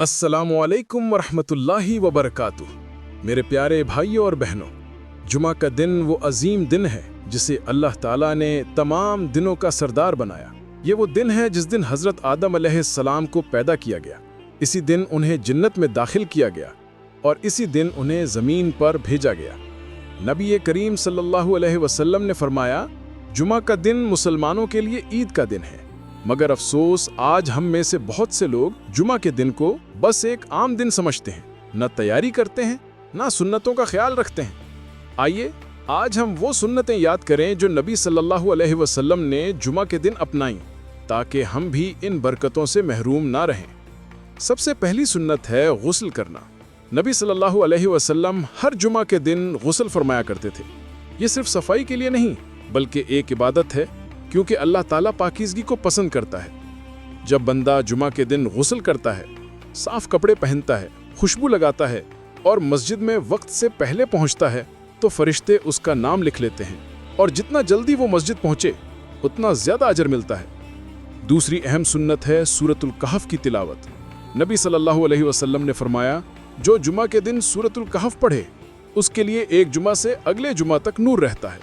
अस्सलामुअलैकुम वरहमतुल्लाहि वबरकातुह। मेरे प्यारे भाइयों और बहनों, जुमा का दिन वो अजीम दिन है जिसे अल्लाह ताला ने तमाम दिनों का सरदार बनाया। ये वो दिन है जिस दिन हज़रत आदम अलैहिस्सलाम को पैदा किया गया। इसी दिन उन्हें जन्नत में दाखिल किया गया और इसी दिन उन्हें ज़मीन पर भेजा गया। नबी करीम सल्लल्लाहु अलैहि वसल्लम ने फरमाया, जुमा का दिन मुसलमानों के लिए ईद का दिन है, मगर अफसोस आज हम में से बहुत से लोग जुमा के दिन को बस एक आम दिन समझते हैं, न तैयारी करते हैं, न सुन्नतों का ख्याल रखते हैं। आइए आज हम वो सुन्नतें याद करें जो नबी सल्लल्लाहु अलैहि वसल्लम ने जुमा के दिन अपनाई, ताकि हम भी इन बरकतों से महरूम ना रहें। सबसे पहली सुन्नत है गुस्ल करना। नबी सल्लल्लाहु अलैहि वसल्लम हर जुमा के दिन गुस्ल फरमाया करते थे। ये सिर्फ सफाई के लिए नहीं, बल्कि एक इबादत है, क्योंकि अल्लाह ताला पाकीज़गी को पसंद करता है। जब बंदा जुमा के दिन गुस्ल करता है, साफ कपड़े पहनता है, खुशबू लगाता है और मस्जिद में वक्त से पहले पहुंचता है, तो फरिश्ते उसका नाम लिख लेते हैं और जितना जल्दी वो मस्जिद पहुंचे उतना ज़्यादा अजर मिलता है। दूसरी अहम सुन्नत है सूरतुल कहफ की तिलावत। नबी सल्लल्लाहु अलैहि वसल्लम ने फरमाया, जो जुमा के दिन सूरतुल कहफ पढ़े उसके लिए एक जुमा से अगले जुमा तक नूर रहता है।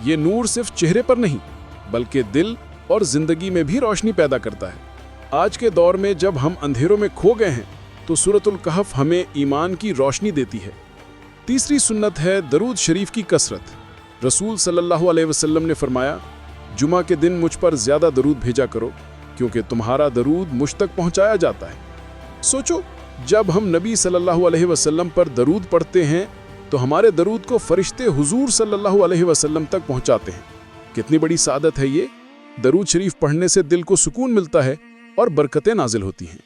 ये नूर सिर्फ चेहरे पर नहीं बल्कि दिल और जिंदगी में भी रोशनी पैदा करता है। आज के दौर में जब हम अंधेरों में खो गए हैं तो सूरतुल कहफ हमें ईमान की रोशनी देती है। तीसरी सुन्नत है दरूद शरीफ की कसरत। रसूल सल्लल्लाहु अलैहि वसल्लम ने फरमाया, जुमा के दिन मुझ पर ज़्यादा दरूद भेजा करो, क्योंकि तुम्हारा दरूद मुझ तक पहुंचाया जाता है। सोचो, जब हम नबी सल्लल्लाहु अलैहि वसल्लम पर दरूद पढ़ते हैं तो हमारे दरूद को फरिश्ते हुजूर सल्लल्लाहु अलैहि वसल्लम तक पहुंचाते हैं। कितनी बड़ी सादत है ये। दरूद शरीफ पढ़ने से दिल को सुकून मिलता है और बरकतें नाजिल होती हैं।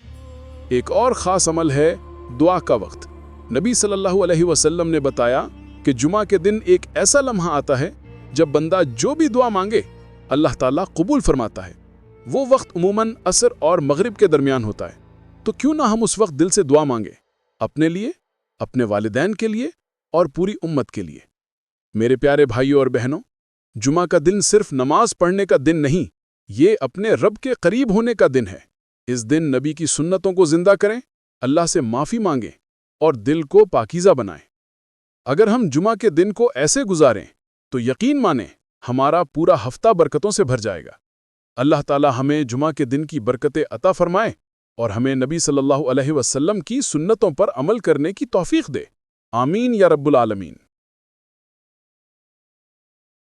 एक और ख़ास अमल है दुआ का वक्त। नबी सल्लल्लाहु अलैहि वसल्लम ने बताया कि जुमा के दिन एक ऐसा लम्हा आता है जब बंदा जो भी दुआ मांगे अल्लाह ताला कबूल फरमाता है। वो वक्त उमूमन असर और मगरिब के दरमियान होता है, तो क्यों ना हम उस वक्त दिल से दुआ मांगे, अपने लिए, अपने वालिदैन के लिए और पूरी उम्मत के लिए। मेरे प्यारे भाइयों और बहनों, जुमा का दिन सिर्फ नमाज पढ़ने का दिन नहीं, ये अपने रब के करीब होने का दिन है। इस दिन नबी की सुन्नतों को जिंदा करें, अल्लाह से माफ़ी मांगें और दिल को पाकीज़ा बनाएं। अगर हम जुमा के दिन को ऐसे गुजारें तो यकीन मानें हमारा पूरा हफ्ता बरकतों से भर जाएगा। अल्लाह ताला हमें जुमा के दिन की बरकतें अता फरमाए और हमें नबी सल्लल्लाहु अलैहि वसल्लम की सुन्नतों पर अमल करने की तौफीक दे। आमीन या रब्बुल आलमीन।